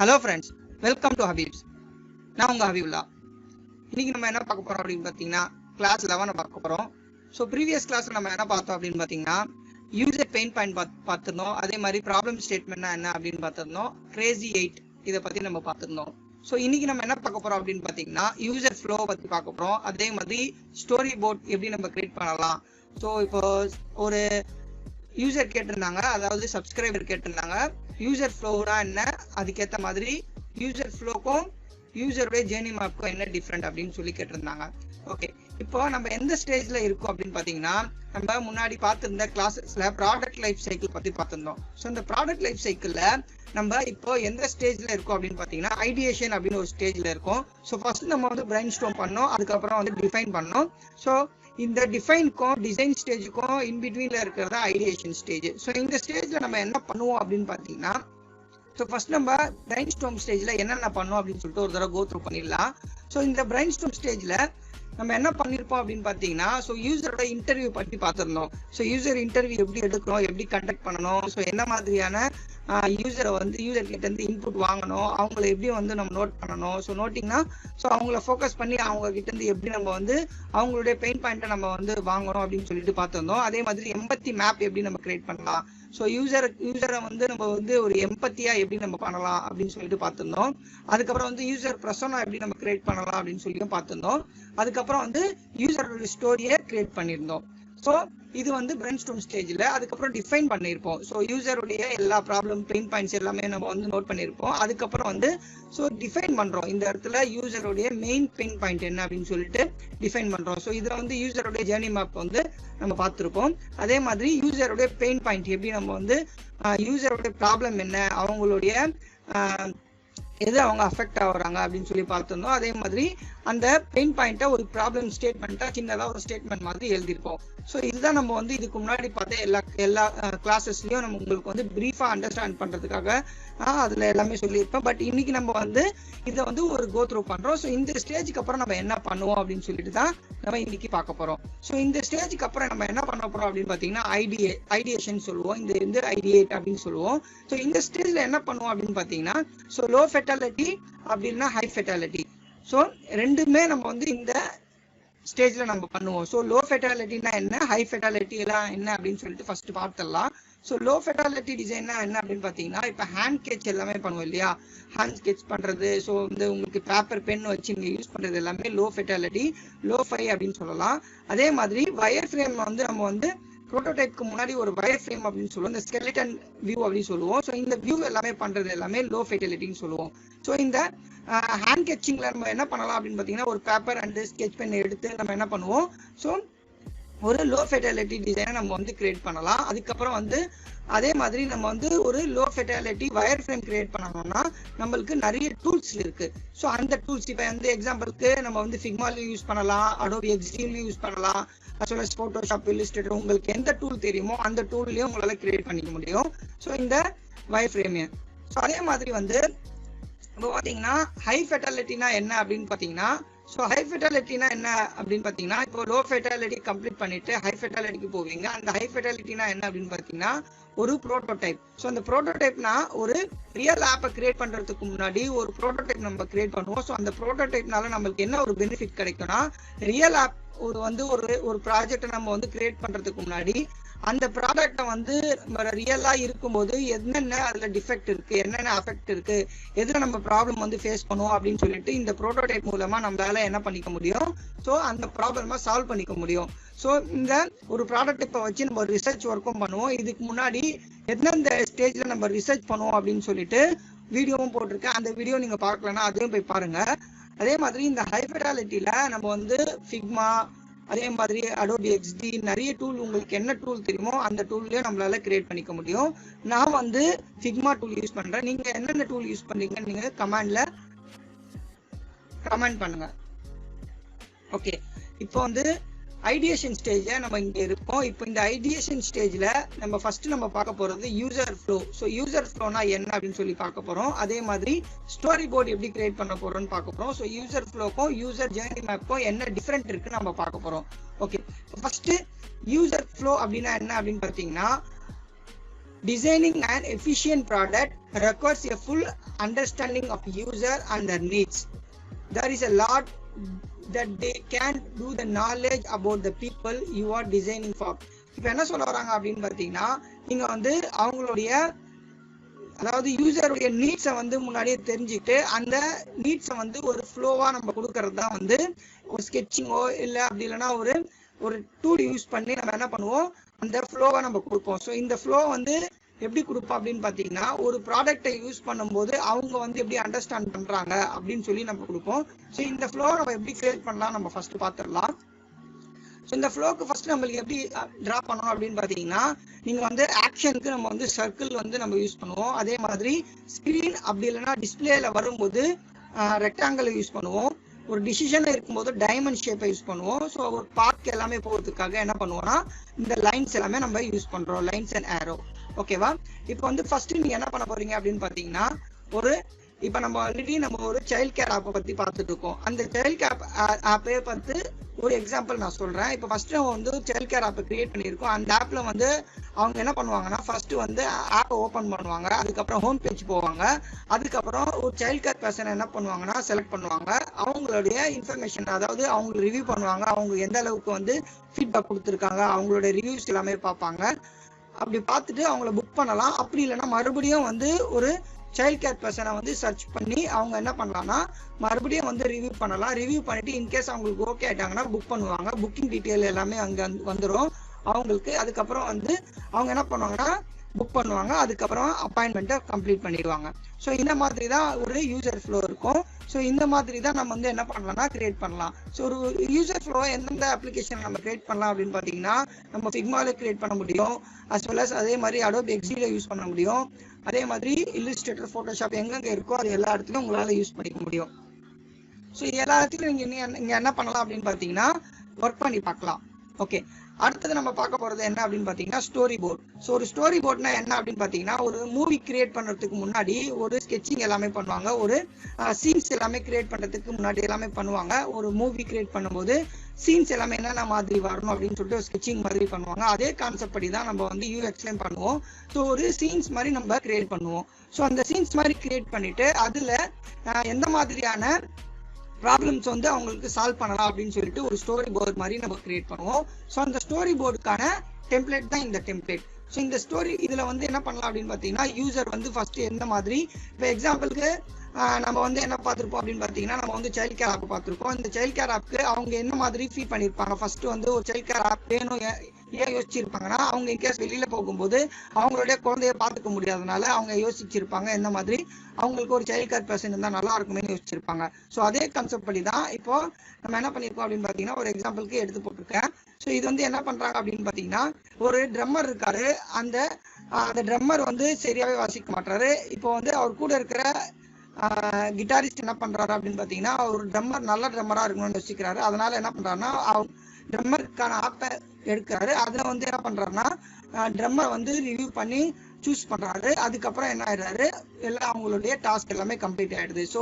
Hello friends, welcome to ஹபீப்ஸ். நான் உங்கள் ஹபீபுல்லா. இன்றைக்கி நம்ம என்ன பார்க்க போகிறோம் அப்படின்னு பார்த்தீங்கன்னா, கிளாஸ் 11 பார்க்க போகிறோம். ஸோ ப்ரீவியஸ் கிளாஸில் நம்ம என்ன பார்த்தோம் அப்படின்னு பார்த்தீங்கன்னா, யூசர் பெயின் பாயிண்ட் பார்த்துருந்தோம். அதே மாதிரி ப்ராப்ளம் ஸ்டேட்மெண்ட்னா என்ன அப்படின்னு பார்த்துருந்தோம். கிரேசி 8 இதை பற்றி நம்ம பார்த்துருந்தோம். ஸோ இன்றைக்கி நம்ம என்ன பார்க்க போகிறோம் அப்படின்னு பார்த்தீங்கன்னா, யூசர் ஃப்ளோ பற்றி பார்க்க போகிறோம். அதே மாதிரி ஸ்டோரி போர்ட் எப்படி நம்ம கிரியேட் பண்ணலாம். ஸோ இப்போ ஒரு யூசர் கேட்டிருந்தாங்க, அதாவது சப்ஸ்கிரைபர் கேட்டிருந்தாங்க, யூசர் ஃப்ளோனா என்ன, அதுக்கேற்ற மாதிரி யூசர் ஃப்ளோக்கும் யூசருடைய ஜேர்னி மேப்க்கும் என்ன டிஃப்ரெண்ட் அப்படின்னு சொல்லி கேட்டிருந்தாங்க. ஓகே, இப்போ நம்ம எந்த ஸ்டேஜ்ல இருக்கோம் அப்படின்னு பார்த்தீங்கன்னா, நம்ம முன்னாடி பார்த்துருந்த கிளாஸஸ்ல ப்ராடக்ட் லைஃப் சைக்கிள் பற்றி பார்த்துருந்தோம். ஸோ இந்த ப்ராடக்ட் லைஃப் சைக்கிளில் நம்ம இப்போ எந்த ஸ்டேஜ்ல இருக்கோம் அப்படின்னு பார்த்தீங்கன்னா, ஐடியேஷன் அப்படின்னு ஒரு ஸ்டேஜ்ல இருக்கோம். ஸோ ஃபர்ஸ்ட் நம்ம வந்து பிரைன் ஸ்டார்ம் பண்ணோம், அதுக்கப்புறம் வந்து டிஃபைன் பண்ணோம். ஸோ இந்த டிஃபைனுக்கும் டிசைன் ஸ்டேஜுக்கும் இன்பிட்வீன்ல இருக்கிறதா ஐடியேஷன் ஸ்டேஜ். ஸோ இந்த ஸ்டேஜ்ல நம்ம என்ன பண்ணுவோம் அப்படின்னு பார்த்தீங்கன்னா, ஸோ ஃபர்ஸ்ட் நம்ம பிரைன் ஸ்டார்ம் ஸ்டேஜ்ல என்னென்ன பண்ணோம் அப்படின்னு சொல்லிட்டு ஒரு தடவை கோ த்ரூ பண்ணிடலாம். ஸோ இந்த பிரைன் ஸ்டார்ம் ஸ்டேஜ்ல நம்ம என்ன பண்ணியிருப்போம் அப்படின்னு பார்த்தீங்கன்னா, ஸோ யூசரோட இன்டர்வியூ பற்றி பார்த்துருந்தோம். ஸோ யூசர் இன்டர்வியூ எப்படி எடுக்கிறோம், எப்படி கண்டக்ட் பண்ணணும், ஸோ என்ன மாதிரியான யூசரை வந்து யூசர் கிட்ட இருந்து இன்புட் வாங்கணும், அவங்கள எப்படி வந்து நம்ம நோட் பண்ணணும். ஸோ நோட்டிங்னா ஸோ அவங்கள ஃபோக்கஸ் பண்ணி அவங்க கிட்ட இருந்து எப்படி நம்ம வந்து அவங்களுடைய பெயின் பாயிண்ட்டை நம்ம வந்து வாங்கணும் அப்படின்னு சொல்லிட்டு பார்த்துருந்தோம். அதே மாதிரி எம்பத்தி மேப் எப்படி நம்ம கிரியேட் பண்ணலாம். ஸோ யூசரை வந்து நம்ம வந்து ஒரு எம்பத்தியா எப்படி நம்ம பண்ணலாம் அப்படின்னு சொல்லிட்டு பார்த்துருந்தோம். அதுக்கப்புறம் வந்து யூசர் பர்சனா எப்படி நம்ம கிரியேட் பண்ணலாம் அப்படின்னு சொல்லிட்டு பார்த்துருந்தோம். அதுக்கப்புறம் வந்து யூசரோட ஸ்டோரியை கிரியேட் பண்ணியிருந்தோம். ஸோ இது வந்து பிரைன் ஸ்டார்ம் ஸ்டேஜில். அதுக்கப்புறம் டிஃபைன் பண்ணியிருப்போம். ஸோ யூசருடைய எல்லா ப்ராப்ளம் பெயின் பாயிண்ட்ஸ் எல்லாமே நம்ம வந்து நோட் பண்ணியிருப்போம். அதுக்கப்புறம் வந்து ஸோ டிஃபைன் பண்ணுறோம். இந்த இடத்துல யூசருடைய மெயின் பெயின் பாயிண்ட் என்ன அப்படின்னு சொல்லிட்டு டிஃபைன் பண்ணுறோம். ஸோ இதில் வந்து யூசருடைய ஜேர்னி மேப் வந்து நம்ம பார்த்துருப்போம். அதே மாதிரி யூசருடைய பெயின் பாயிண்ட் எப்படி நம்ம வந்து யூசருடைய ப்ராப்ளம் என்ன, அவங்களுடைய எது அவங்க அஃபெக்ட் ஆகுறாங்க அப்படின்னு சொல்லி பார்த்துருந்தோம். அதே மாதிரி அந்த பெயின் பாயிண்ட்டை ஒரு ப்ராப்ளம் ஸ்டேட்மெண்ட்டா சின்னதாக ஒரு ஸ்டேட்மெண்ட் மாதிரி எழுதியிருப்போம். ஸோ இதுதான் நம்ம வந்து இதுக்கு முன்னாடி பார்த்த எல்லா கிளாஸஸ்லையும் நம்ம உங்களுக்கு வந்து ப்ரீஃபாக அண்டர்ஸ்டாண்ட் பண்ணுறதுக்காக அதில் எல்லாமே சொல்லியிருப்போம். பட் இன்னைக்கு நம்ம வந்து இதை வந்து ஒரு கோ த்ரூ பண்ணுறோம். ஸோ இந்த ஸ்டேஜுக்கு அப்புறம் நம்ம என்ன பண்ணுவோம் அப்படின்னு சொல்லிட்டு தான் நம்ம இன்னைக்கு பார்க்க போகிறோம். ஸோ இந்த ஸ்டேஜுக்கு அப்புறம் நம்ம என்ன பண்ண போகிறோம் அப்படின்னு பார்த்தீங்கன்னா, ஐடியேஷன் சொல்லுவோம். இந்த வந்து ஐடியேட் அப்படின்னு சொல்லுவோம். ஸோ இந்த ஸ்டேஜில் என்ன பண்ணுவோம் அப்படின்னு பார்த்தீங்கன்னா, ஸோ லோ ஃபெட்டாலிட்டி அப்படின்னா ஹை ஃபெட்டாலிட்டி. ஸோ ரெண்டுமே நம்ம வந்து இந்த ஸ்டேஜ்ல நம்ம பண்ணுவோம். ஸோ லோ ஃபெட்டாலிட்டினா என்ன, ஹை ஃபெட்டாலிட்டி எல்லாம் என்ன அப்படின்னு சொல்லிட்டு ஃபர்ஸ்ட் பார்த்துடலாம். ஸோ லோ ஃபெட்டாலிட்டி டிசைன்னா என்ன அப்படின்னு பார்த்தீங்கன்னா, இப்போ ஹேண்ட் ஸ்கெட்ச் எல்லாமே பண்ணுவோம் இல்லையா, ஹேண்ட் ஸ்கெட்ச் பண்ணுறது. ஸோ வந்து உங்களுக்கு பேப்பர் பென் வச்சு நீங்கள் யூஸ் பண்ணுறது எல்லாமே லோ ஃபெட்டாலிட்டி, லோ ஃபை அப்படின்னு சொல்லலாம். அதே மாதிரி வயர் ஃப்ரேம் வந்து நம்ம வந்து ப்ரோட்டோடைப்க்கு முன்னாடி ஒரு வயர் ஃப்ரேம் அப்படின்னு சொல்லுவோம், இந்த ஸ்கெலிட்டன் வியூ அப்படின்னு சொல்லுவோம். ஸோ இந்த வியூ எல்லாமே பண்ணுறது எல்லாமே லோ ஃபெட்டாலிட்டின்னு சொல்லுவோம். ஸோ இந்த ஹேண்ட் ஸ்கெட்சிங்ல நம்ம என்ன பண்ணலாம் அப்படின்னு பார்த்தீங்கன்னா, ஒரு பேப்பர் அண்ட் ஸ்கெட்ச் பென் எடுத்து நம்ம என்ன பண்ணுவோம், ஸோ ஒரு லோ ஃபெட்டாலிட்டி டிசைனை நம்ம வந்து கிரியேட் பண்ணலாம். அதுக்கப்புறம் வந்து அதே மாதிரி நம்ம வந்து ஒரு low fatality wire frame create பண்ணணும்னா நம்மளுக்கு நிறைய டூல்ஸ் இருக்கு. ஸோ அந்த டூல்ஸ் இப்போ வந்து எக்ஸாம்பிளுக்கு நம்ம வந்து ஃபிக்மாலையும் யூஸ் பண்ணலாம், அடோபி எக்ஸ்ட்ரீம்லையும் யூஸ் பண்ணலாம், as well as Photoshop, Illustrator, உங்களுக்கு எந்த டூல் தெரியுமோ அந்த டூல்லையும் உங்களால் கிரியேட் பண்ணிக்க முடியும். ஸோ இந்த வயர் ஃப்ரேமே. ஸோ அதே மாதிரி வந்து இப்போ பார்த்தீங்கன்னா ஹை ஃபெட்டாலிட்டினா என்ன அப்படின்னு பார்த்தீங்கன்னா, ஸோ ஹை ஃபெட்டாலிட்டினா என்ன அப்படின்னு பார்த்தீங்கன்னா, இப்போ லோ ஃபெட்டாலிட்டி கம்ப்ளீட் பண்ணிட்டு ஹை ஃபெட்டாலிட்டிக்கு போவீங்க. அந்த ஹை ஃபெட்டாலிட்டினா என்ன அப்படின்னு பார்த்தீங்கன்னா, ஒரு ப்ரோட்டோடைப். ஸோ அந்த ப்ரோட்டோடைப்னா ஒரு ரியல் ஆப்பை கிரியேட் பண்ணுறதுக்கு முன்னாடி ஒரு ப்ரோட்டோடைப் நம்ம கிரியேட் பண்ணுவோம். ஸோ அந்த ப்ரோட்டோடைப்னால நம்மளுக்கு என்ன ஒரு பெனிஃபிட் கிடைக்கும்னா, ரியல் ஆப் ஒரு ப்ராஜெக்டை நம்ம வந்து கிரியேட் பண்ணுறதுக்கு முன்னாடி அந்த ப்ராடக்டை வந்து நம்ம ரியலாக இருக்கும்போது என்னென்ன அதில் டிஃபெக்ட் இருக்குது, என்னென்ன அஃபெக்ட் இருக்குது, எதில் நம்ம ப்ராப்ளம் வந்து ஃபேஸ் பண்ணுவோம் அப்படின்னு சொல்லிட்டு இந்த ப்ரோட்டோடைப் மூலமாக நம்மளால என்ன பண்ணிக்க முடியும், ஸோ அந்த ப்ராப்ளமாக சால்வ் பண்ணிக்க முடியும். ஸோ இந்த ஒரு ப்ராடக்ட் இப்போ வச்சு நம்ம ரிசர்ச் ஒர்க்கும் பண்ணுவோம். இதுக்கு முன்னாடி எந்தெந்த ஸ்டேஜில் நம்ம ரிசர்ச் பண்ணுவோம் அப்படின்னு சொல்லிட்டு வீடியோவும் போட்டிருக்கேன். அந்த வீடியோ நீங்கள் பார்க்கலன்னா அதையும் போய் பாருங்கள். அதே மாதிரி இந்த ஹை ஃபெட்டாலிட்டியில் நம்ம வந்து ஃபிக்மா, அதே மாதிரி அடோபி எக்ஸ்டி, நிறைய டூல் உங்களுக்கு என்ன டூல் தெரியுமோ அந்த டூல்லேயே நம்மளால கிரியேட் பண்ணிக்க முடியும். நான் வந்து ஃபிக்மா டூல் யூஸ் பண்ணுறேன். நீங்கள் என்னென்ன டூல் யூஸ் பண்ணுறீங்கன்னு நீங்கள் கமெண்ட் பண்ணுங்க. ஓகே, இப்போ வந்து ஐடியேஷன் ஸ்டேஜை நம்ம இங்கே இருப்போம். இப்போ இந்த ஐடியேஷன் ஸ்டேஜில் நம்ம ஃபர்ஸ்ட் நம்ம பார்க்க போகிறது யூசர் ஃப்ளோ. ஸோ யூசர் ஃப்ளோனா என்ன அப்படின்னு சொல்லி பார்க்க போகிறோம். அதே மாதிரி ஸ்டோரி போர்டு எப்படி கிரியேட் பண்ண போகிறோம்னு பார்க்க போகிறோம். ஸோ யூசர் ஃப்ளோக்கும் யூசர் ஜேர்னி மேப்க்கும் என்ன டிஃப்ரெண்ட் இருக்குன்னு நம்ம பார்க்க போகிறோம். ஓகே, ஃபர்ஸ்ட் யூசர் ஃப்ளோ அப்படின்னா என்ன அப்படின்னு பார்த்தீங்கன்னா, Designing an efficient product requires a full understanding of user and their needs. There is a lot that they can't do the knowledge about the people you are designing for. இப்போ என்ன சொல்ல வராங்க அப்படின்னு பார்த்தீங்கன்னா, நீங்க வந்து அவங்களுடைய அதாவது யூசருடைய நீட்ஸை வந்து முன்னாடியே தெரிஞ்சுக்கிட்டு அந்த நீட்ஸை வந்து ஒரு ஃப்ளோவா நம்ம கொடுக்கறது தான் வந்து ஒரு ஸ்கெட்சிங்கோ இல்லை அப்படி இல்லைன்னா ஒரு டூல் யூஸ் பண்ணி நம்ம என்ன பண்ணுவோம், அந்த ஃப்ளோவை நம்ம கொடுப்போம். ஸோ இந்த ஃப்ளோ வந்து எப்படி கொடுப்போம் அப்படின்னு பார்த்தீங்கன்னா, ஒரு ப்ராடக்டை யூஸ் பண்ணும்போது அவங்க வந்து எப்படி அண்டர்ஸ்டாண்ட் பண்ணுறாங்க அப்படின்னு சொல்லி நம்ம கொடுப்போம். ஸோ இந்த ஃப்ளோவை நம்ம எப்படி கிரியேட் பண்ணலாம் நம்ம ஃபர்ஸ்ட் பார்த்துடலாம். ஸோ இந்த ஃப்ளோக்கு ஃபர்ஸ்ட் நம்மளுக்கு எப்படி ட்ரா பண்ணணும் அப்படின்னு பார்த்தீங்கன்னா, நீங்கள் வந்து ஆக்ஷனுக்கு நம்ம வந்து சர்க்கிள் வந்து நம்ம யூஸ் பண்ணுவோம். அதே மாதிரி ஸ்க்ரீன் அப்படி இல்லைன்னா டிஸ்பிளேல வரும்போது ரெக்டாங்கிள் யூஸ் பண்ணுவோம். ஒரு டிசிஷன் இருக்கும்போது டைமண்ட் ஷேப்பை யூஸ் பண்ணுவோம். ஸோ ஒரு பார்க் எல்லாமே போகிறதுக்காக என்ன பண்ணுவோம்னா இந்த லைன்ஸ் எல்லாமே நம்ம யூஸ் பண்ணுறோம், லைன்ஸ் அண்ட் ஏரோ. ஓகேவா? இப்போ வந்து ஃபர்ஸ்ட் நீங்கள் என்ன பண்ண போறீங்க அப்படின்னு பார்த்தீங்கன்னா, இப்போ நம்ம ஆல்ரெடி நம்ம ஒரு சைல்ட் கேர் ஆப்பை பற்றி பார்த்துட்டு இருக்கோம். அந்த சைல்ட் கேர் ஆப்பை பார்த்து ஒரு எக்ஸாம்பிள் நான் சொல்கிறேன். இப்போ ஃபர்ஸ்ட் நம்ம வந்து சைல்ட் கேர் ஆப்பை கிரியேட் பண்ணியிருக்கோம். அந்த ஆப்பில் வந்து அவங்க என்ன பண்ணுவாங்கன்னா, ஃபர்ஸ்ட் வந்து ஆப்பை ஓப்பன் பண்ணுவாங்க, அதுக்கப்புறம் ஹோம் பேஜ் போவாங்க, அதுக்கப்புறம் ஒரு சைல்ட் கேர் பர்சன் என்ன பண்ணுவாங்கன்னா செலக்ட் பண்ணுவாங்க, அவங்களுடைய இன்ஃபர்மேஷன் அதாவது அவங்க ரிவ்யூ பண்ணுவாங்க, அவங்க எந்த அளவுக்கு வந்து ஃபீட்பேக் கொடுத்துருக்காங்க, அவங்களுடைய ரிவ்யூஸ் எல்லாமே பார்ப்பாங்க. அப்படி பார்த்துட்டு அவங்கள புக் பண்ணலாம். அப்படி இல்லைன்னா மறுபடியும் வந்து ஒரு சைல்ட் கேர் பர்சனை வந்து சர்ச் பண்ணி அவங்க என்ன பண்ணலாம்னா மறுபடியும் வந்து ரிவ்யூ பண்ணலாம். ரிவ்யூ பண்ணிட்டு இன்கேஸ் அவங்களுக்கு ஓகே ஆயிட்டாங்கன்னா புக் பண்ணுவாங்க. புக்கிங் டீட்டெயில் எல்லாமே அங்கே வந்துடும் அவங்களுக்கு. அதுக்கப்புறம் வந்து அவங்க என்ன பண்ணுவாங்கன்னா புக் பண்ணுவாங்க, அதுக்கப்புறம் அப்பாயின்மெண்ட்டை கம்ப்ளீட் பண்ணிடுவாங்க. ஸோ இந்த மாதிரி தான் ஒரு யூசர் ஃப்ளோ இருக்கும். ஸோ இந்த மாதிரி தான் நம்ம வந்து என்ன பண்ணலாம்னா கிரியேட் பண்ணலாம். ஸோ ஒரு யூசர் ஃப்ளோ எந்தெந்த அப்ளிகேஷன் நம்ம கிரியேட் பண்ணலாம் அப்படின்னு பார்த்தீங்கன்னா, நம்ம ஃபிக்மாவில் கிரியேட் பண்ண முடியும், அஸ் வெல் அஸ் அதே மாதிரி அடோப் எக்ஸில யூஸ் பண்ண முடியும், அதே மாதிரி இல்லஸ்ட்ரேட்டர், ஃபோட்டோஷாப் எங்கெங்க இருக்கோ அது எல்லா இடத்துலையும் உங்களால் யூஸ் பண்ணிக்க முடியும். ஸோ எல்லா இடத்துலையும் நீங்கள் என்ன பண்ணலாம் அப்படின்னு பார்த்தீங்கன்னா ஒர்க் பண்ணி பார்க்கலாம். ஓகே, அடுத்தது நம்ம பார்க்க போறது என்ன அப்படின்னு பார்த்தீங்கன்னா ஸ்டோரி போர்ட். ஸோ ஒரு ஸ்டோரி போர்ட்னா என்ன அப்படின்னு பார்த்தீங்கன்னா, ஒரு மூவி கிரியேட் பண்ணுறதுக்கு முன்னாடி ஒரு ஸ்கெட்சிங் எல்லாமே பண்ணுவாங்க, ஒரு சீன்ஸ் எல்லாமே கிரியேட் பண்ணுறதுக்கு முன்னாடி எல்லாமே பண்ணுவாங்க. ஒரு மூவி கிரியேட் பண்ணும்போது சீன்ஸ் எல்லாமே என்னென்ன மாதிரி வரணும் அப்படின்னு சொல்லிட்டு ஒரு ஸ்கெட்சிங் மாதிரி பண்ணுவாங்க. அதே கான்செப்ட் படி தான் நம்ம வந்து யூஎக்ஸ்லையும் பண்ணுவோம். ஸோ ஒரு சீன்ஸ் மாதிரி நம்ம கிரியேட் பண்ணுவோம். ஸோ அந்த சீன்ஸ் மாதிரி கிரியேட் பண்ணிட்டு அதில் எந்த மாதிரியான ப்ராப்ளம்ஸ் வந்து அவங்களுக்கு சால்வ் பண்ணலாம் அப்படின்னு சொல்லிட்டு ஒரு ஸ்டோரி போர்டு மாதிரி நம்ம கிரியேட் பண்ணுவோம். ஸோ அந்த ஸ்டோரி போர்டுக்கான டெம்ப்ளேட் தான் இந்த டெம்ப்ளேட். ஸோ இந்த ஸ்டோரி இதில் வந்து என்ன பண்ணலாம் அப்படின்னு பார்த்தீங்கன்னா, யூசர் வந்து ஃபர்ஸ்ட் எந்த மாதிரி, இப்போ எக்ஸாம்பிளுக்கு நம்ம வந்து என்ன பார்த்துருப்போம் அப்படின்னு பார்த்தீங்கன்னா, நம்ம வந்து சைல்ட் கேர் ஆப் பார்த்துருக்கோம். இந்த சைல்ட் கேர் ஆப்க்கு அவங்க என்ன மாதிரி ஃபீல் பண்ணியிருப்பாங்க, ஃபர்ஸ்ட் வந்து ஒரு சைல்ட் கேர் ஆப் வேணும் ஏன் யோசிச்சிருப்பாங்கன்னா, அவங்க இன்கேஸ் வெளியில போகும்போது அவங்களுடைய குழந்தைய பார்த்துக்க முடியாதனால அவங்க யோசிச்சிருப்பாங்க எந்த மாதிரி அவங்களுக்கு ஒரு சைல்ட் கேர் பர்சன் இருந்தால் நல்லா இருக்குமே யோசிச்சிருப்பாங்க. ஸோ அதே கான்செப்ட் படி தான் இப்போ நம்ம என்ன பண்ணியிருக்கோம் அப்படின்னு பார்த்தீங்கன்னா, ஒரு எக்ஸாம்பிளுக்கு எடுத்து போட்டிருக்கேன். ஸோ இது வந்து என்ன பண்றாங்க அப்படின்னு பார்த்தீங்கன்னா, ஒரு ட்ரம்மர் இருக்காரு, அந்த ட்ரம்மர் வந்து சரியாவே வாசிக்க மாட்டாரு. இப்போ வந்து அவர் கூட இருக்கிற கிட்டாரிஸ்ட் என்ன பண்றாரு அப்படின்னு பார்த்தீங்கன்னா, ஒரு ட்ரம்மர் நல்ல ட்ரம்மரா இருக்கணும்னு யோசிக்கிறாரு. அதனால என்ன பண்றாருன்னா ட்ரம்மருக்கான ஆப்பை எடுக்கிறாரு. அதில் வந்து என்ன பண்றாருன்னா ட்ரம்மர் வந்து ரிவ்யூ பண்ணி சூஸ் பண்றாரு. அதுக்கப்புறம் என்ன ஆயிடுறாரு, எல்லாம் அவங்களுடைய டாஸ்க் எல்லாமே கம்ப்ளீட் ஆயிடுது. ஸோ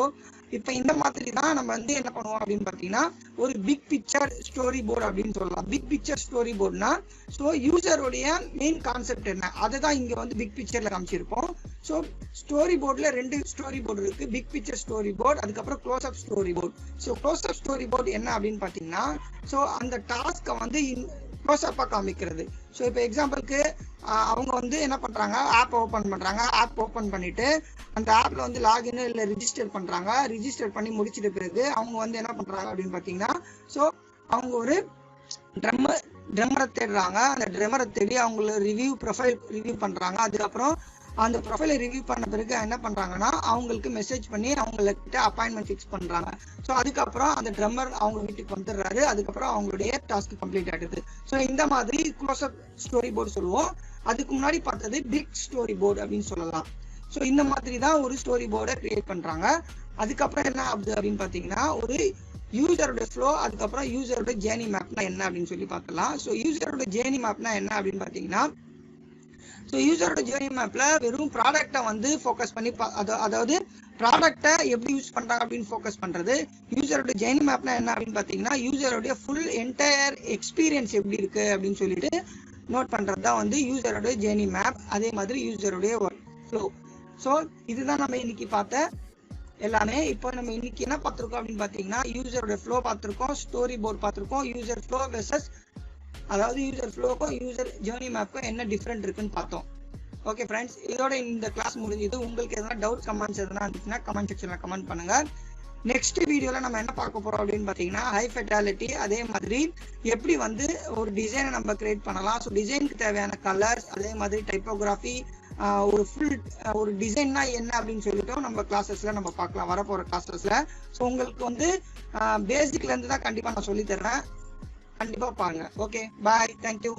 இப்போ இந்த மாதிரி தான் நம்ம வந்து என்ன பண்ணுவோம் அப்படின்னு பார்த்தீங்கன்னா, ஒரு பிக் பிக்சர் ஸ்டோரி போர்டு அப்படின்னு சொல்லலாம். பிக் பிக்சர் ஸ்டோரி போர்டுனா ஸோ யூசருடைய மெயின் கான்செப்ட் என்ன அதை தான் இங்கே வந்து பிக் பிக்சர்ல காமிச்சிருப்போம். ஸோ ஸ்டோரி போர்டில் 2 ஸ்டோரி போர்டு இருக்கு, பிக் பிக்சர் ஸ்டோரி போர்டு, அதுக்கப்புறம் close up story board. So close up story board என்ன அப்படின்னு பார்த்தீங்கன்னா, ஸோ அந்த டாஸ்க்கை வந்து க்ளோஸ் அப்பா காமிக்கிறது. ஸோ இப்போ எக்ஸாம்பிளுக்கு அவங்க வந்து என்ன பண்றாங்க, ஆப் ஓப்பன் பண்றாங்க. ஆப் ஓப்பன் பண்ணிட்டு அந்த ஆப்ல வந்து லாகின் இல்லை ரிஜிஸ்டர் பண்றாங்க. ரிஜிஸ்டர் பண்ணி முடிச்சிட்ட பிறகு அவங்க வந்து என்ன பண்றாங்க அப்படின்னு பார்த்தீங்கன்னா, ஸோ அவங்க ஒரு ட்ரம்மரை தேடுறாங்க. அந்த ட்ரம்மரை தேடி அவங்கள ப்ரொஃபைல் ரிவ்யூ பண்றாங்க. அதுக்கப்புறம் அந்த ப்ரொஃபைலை ரிவ்யூ பண்ண பிறகு என்ன பண்றாங்கன்னா, அவங்களுக்கு மெசேஜ் பண்ணி அவங்கக்கிட்ட அப்பாயின்மெண்ட் ஃபிக்ஸ் பண்றாங்க. ஸோ அதுக்கப்புறம் அந்த ட்ரம்மர் அவங்க வீட்டுக்கு வந்துடுறாரு. அதுக்கப்புறம் அவங்களுடைய டாஸ்க் கம்ப்ளீட் ஆயிடுது. ஸோ இந்த மாதிரி க்ளோஸ் அப் ஸ்டோரி போர்டு சொல்லுவோம். அதுக்கு முன்னாடி பார்த்தது பிக் ஸ்டோரி போர்டு அப்படின்னு சொல்லலாம். ஸோ இந்த மாதிரி தான் ஒரு ஸ்டோரி போர்டை கிரியேட் பண்றாங்க. அதுக்கப்புறம் என்ன ஆகுது அப்படின்னு பார்த்தீங்கன்னா, ஒரு யூசரோட ஃப்ளோ, அதுக்கப்புறம் யூசரோட ஜேர்னி மேப்னா என்ன அப்படின்னு சொல்லி பார்க்கலாம். ஸோ யூசரோட ஜேர்னி மேப்னா என்ன அப்படின்னு பார்த்தீங்கன்னா, ஸோ யூசரோட ஜேர்னி மேப்ல வெறும் ப்ராடக்டை வந்து ஃபோக்கஸ் பண்ணி அதாவது ப்ராடக்டை எப்படி யூஸ் பண்றாங்க அப்படின்னு ஃபோக்கஸ் பண்றது. யூசரோட ஜேர்னி மேப்னா என்ன அப்படின்னு பார்த்தீங்கன்னா, யூசரோடைய ஃபுல் என்டையர் எக்ஸ்பீரியன்ஸ் எப்படி இருக்கு அப்படின்னு சொல்லிட்டு நோட் பண்ணுறது தான் வந்து யூசருடைய ஜேர்னி மேப், அதே மாதிரி யூசருடைய ஒர்க் ஃப்ளோ. ஸோ இதுதான் நம்ம இன்னைக்கு பார்த்த எல்லாமே. இப்போ நம்ம இன்னைக்கு என்ன பார்த்துருக்கோம் அப்படின்னு பார்த்தீங்கன்னா, யூசருடைய ஃப்ளோ பார்த்துருக்கோம், ஸ்டோரி போர்ட் பார்த்துருக்கோம், யூசர் ஃப்ளோ வெர்சஸ் அதாவது யூசர் ஃப்ளோக்கும் யூசர் ஜேர்னி மேப்க்கும் என்ன டிஃப்ரெண்ட் இருக்குன்னு பார்த்தோம். ஓகே ஃப்ரெண்ட்ஸ், இதோட இந்த கிளாஸ் முடிஞ்சது. உங்களுக்கு எதனா டவுட் கமெண்ட்ஸ் எதனா இருந்துச்சுன்னா கமெண்ட் செக்ஷனில் கமெண்ட் பண்ணுங்க. நெக்ஸ்ட் வீடியோவில் நம்ம என்ன பார்க்க போகிறோம் அப்படின்னு பார்த்தீங்கன்னா, ஹை ஃபெட்டாலிட்டி, அதே மாதிரி எப்படி வந்து ஒரு டிசைனை நம்ம கிரியேட் பண்ணலாம். ஸோ டிசைனுக்கு தேவையான கலர்ஸ், அதே மாதிரி டைப்போகிராஃபி, ஒரு ஃபுல் ஒரு டிசைன்னா என்ன அப்படின்னு சொல்லிட்டு நம்ம கிளாஸஸில் நம்ம பார்க்கலாம், வரப்போகிற கிளாஸஸில். ஸோ உங்களுக்கு வந்து பேசிக்லேருந்து தான் கண்டிப்பாக நான் சொல்லித்தர்றேன், கண்டிப்பாக பாருங்க. ஓகே, பாய், தேங்க்யூ.